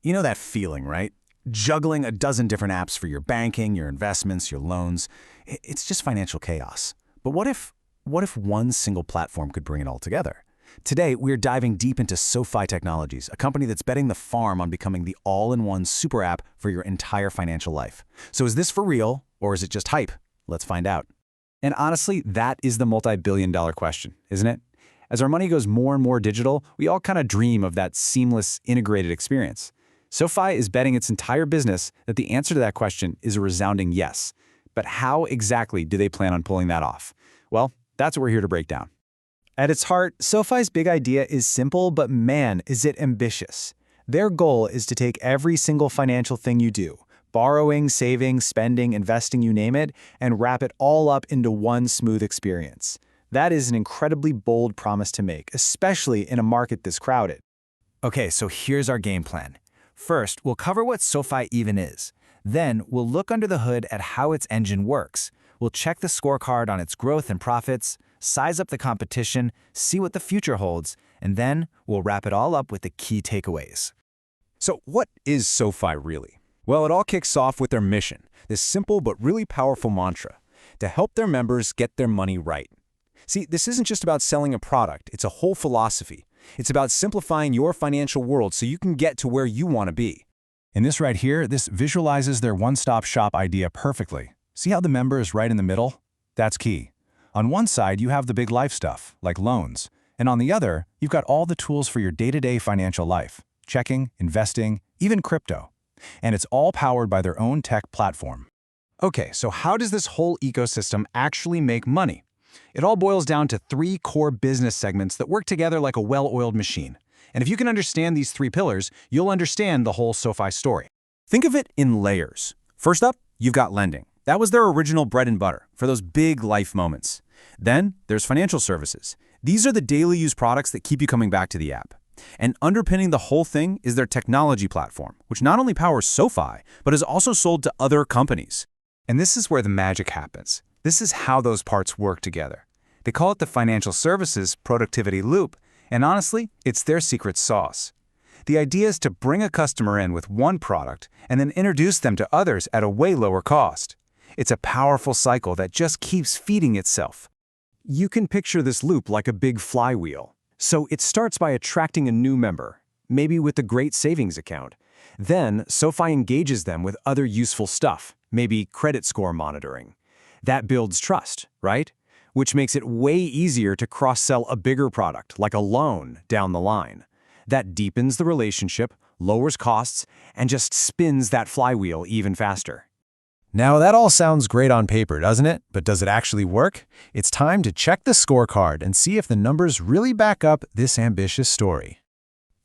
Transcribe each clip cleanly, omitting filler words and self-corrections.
You know that feeling, right? Juggling a dozen different apps for your banking, your investments, your loans. It's just financial chaos. But what if one single platform could bring it all together? Today, we're diving deep into SoFi Technologies, a company that's betting the farm on becoming the all-in-one super app for your entire financial life. So is this for real, or is it just hype? Let's find out. And honestly, that is the multi-billion-dollar question, isn't it? As our money goes more and more digital, we all kind of dream of that seamless, integrated experience. SoFi is betting its entire business that the answer to that question is a resounding yes. But how exactly do they plan on pulling that off? Well, that's what we're here to break down. At its heart, SoFi's big idea is simple, but man, is it ambitious. Their goal is to take every single financial thing you do, borrowing, saving, spending, investing, you name it, and wrap it all up into one smooth experience. That is an incredibly bold promise to make, especially in a market this crowded. Okay, so here's our game plan. First, we'll cover what SoFi even is. Then, we'll look under the hood at how its engine works. We'll check the scorecard on its growth and profits, size up the competition, see what the future holds, and then we'll wrap it all up with the key takeaways. So what is SoFi really? Well, it all kicks off with their mission, this simple but really powerful mantra, to help their members get their money right. See, this isn't just about selling a product, it's a whole philosophy. It's about simplifying your financial world so you can get to where you want to be. And this right here, this visualizes their one-stop shop idea perfectly. See how the member is right in the middle? That's key. On one side, you have the big life stuff, like loans. And on the other, you've got all the tools for your day-to-day financial life, checking, investing, even crypto. And it's all powered by their own tech platform. Okay, so how does this whole ecosystem actually make money? It all boils down to three core business segments that work together like a well-oiled machine. And if you can understand these three pillars, you'll understand the whole SoFi story. Think of it in layers. First up, you've got lending. That was their original bread and butter for those big life moments. Then there's financial services. These are the daily use products that keep you coming back to the app. And underpinning the whole thing is their technology platform, which not only powers SoFi, but is also sold to other companies. And this is where the magic happens. This is how those parts work together. They call it the financial services productivity loop, and honestly, it's their secret sauce. The idea is to bring a customer in with one product and then introduce them to others at a way lower cost. It's a powerful cycle that just keeps feeding itself. You can picture this loop like a big flywheel. So it starts by attracting a new member, maybe with a great savings account. Then SoFi engages them with other useful stuff, maybe credit score monitoring. That builds trust, right? Which makes it way easier to cross-sell a bigger product, like a loan, down the line. That deepens the relationship, lowers costs, and just spins that flywheel even faster. Now that all sounds great on paper, doesn't it? But does it actually work? It's time to check the scorecard and see if the numbers really back up this ambitious story.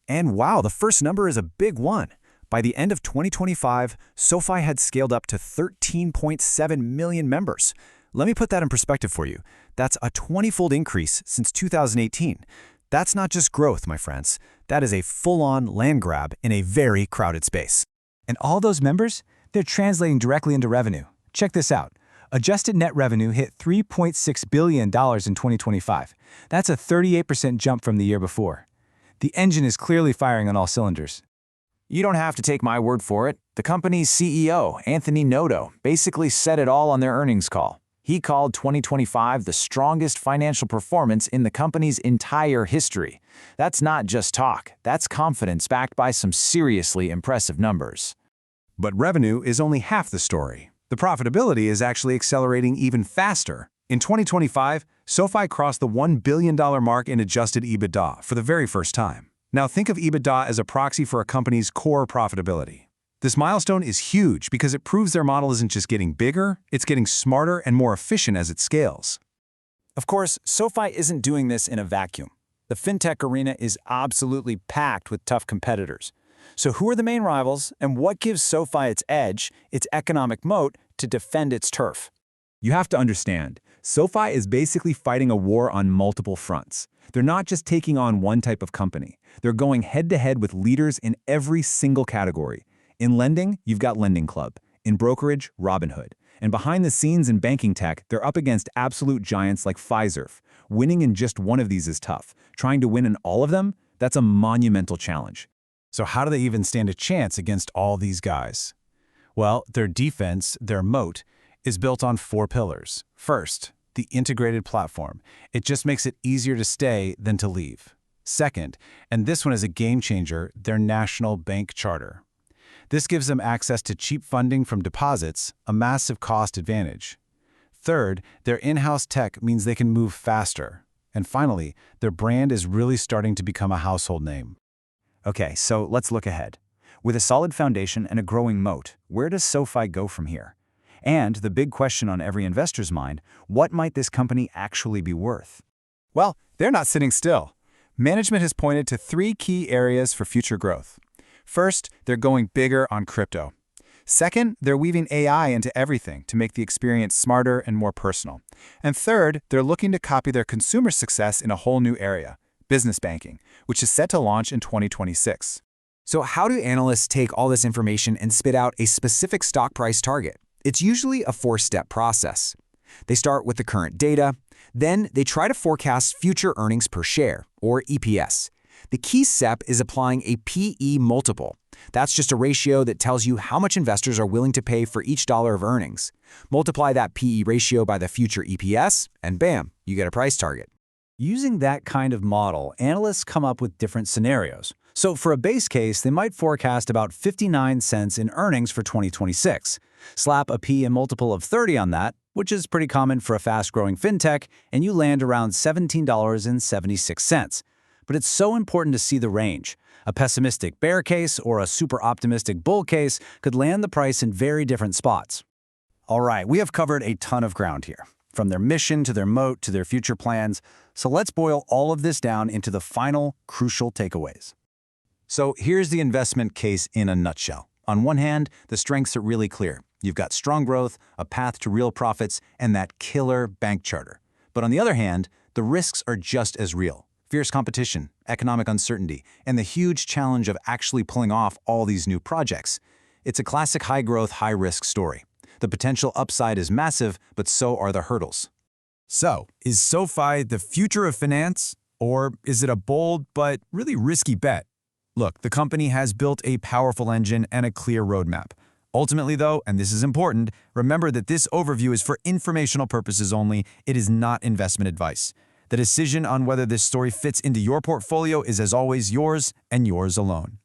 And wow, the first number is a big one. By the end of 2025, SoFi had scaled up to 13.7 million members. Let me put that in perspective for you. That's a 20-fold increase since 2018. That's not just growth, my friends. That is a full-on land grab in a very crowded space. And all those members, they're translating directly into revenue. Check this out. Adjusted net revenue hit $3.6 billion in 2025. That's a 38% jump from the year before. The engine is clearly firing on all cylinders. You don't have to take my word for it. The company's CEO, Anthony Noto, basically said it all on their earnings call. He called 2025 the strongest financial performance in the company's entire history. That's not just talk. That's confidence backed by some seriously impressive numbers. But revenue is only half the story. The profitability is actually accelerating even faster. In 2025, SoFi crossed the $1 billion mark in adjusted EBITDA for the very first time. Now think of EBITDA as a proxy for a company's core profitability. This milestone is huge because it proves their model isn't just getting bigger, it's getting smarter and more efficient as it scales. Of course, SoFi isn't doing this in a vacuum. The fintech arena is absolutely packed with tough competitors. So who are the main rivals, and what gives SoFi its edge, its economic moat, to defend its turf? You have to understand, SoFi is basically fighting a war on multiple fronts. They're not just taking on one type of company. They're going head-to-head with leaders in every single category. In lending, you've got Lending Club. In brokerage, Robinhood. And behind the scenes in banking tech, they're up against absolute giants like Fiserv. Winning in just one of these is tough. Trying to win in all of them, that's a monumental challenge. So how do they even stand a chance against all these guys? Well, their defense, their moat, is built on 4 pillars. First, the integrated platform. It just makes it easier to stay than to leave. Second, and this one is a game changer, their national bank charter. This gives them access to cheap funding from deposits, a massive cost advantage. Third, their in-house tech means they can move faster. And finally, their brand is really starting to become a household name. Okay, so let's look ahead. With a solid foundation and a growing moat, where does SoFi go from here? And the big question on every investor's mind, what might this company actually be worth? Well, they're not sitting still. Management has pointed to 3 key areas for future growth. First, they're going bigger on crypto. Second, they're weaving AI into everything to make the experience smarter and more personal. And third, they're looking to copy their consumer success in a whole new area, business banking, which is set to launch in 2026. So how do analysts take all this information and spit out a specific stock price target? It's usually a 4-step process. They start with the current data, then they try to forecast future earnings per share, or EPS. The key step is applying a PE multiple. That's just a ratio that tells you how much investors are willing to pay for each dollar of earnings. Multiply that PE ratio by the future EPS, and bam, you get a price target. Using that kind of model, analysts come up with different scenarios. So for a base case, they might forecast about 59 cents in earnings for 2026. Slap a PE multiple of 30 on that, which is pretty common for a fast-growing fintech, and you land around $17.76. But it's so important to see the range. A pessimistic bear case or a super optimistic bull case could land the price in very different spots. All right, we have covered a ton of ground here, from their mission to their moat to their future plans. So let's boil all of this down into the final, crucial takeaways. So here's the investment case in a nutshell. On one hand, the strengths are really clear. You've got strong growth, a path to real profits, and that killer bank charter. But on the other hand, the risks are just as real. Fierce competition, economic uncertainty, and the huge challenge of actually pulling off all these new projects. It's a classic high-growth, high-risk story. The potential upside is massive, but so are the hurdles. So, is SoFi the future of finance? Or is it a bold but really risky bet? Look, the company has built a powerful engine and a clear roadmap. Ultimately, though, and this is important, remember that this overview is for informational purposes only. It is not investment advice. The decision on whether this story fits into your portfolio is, as always, yours and yours alone.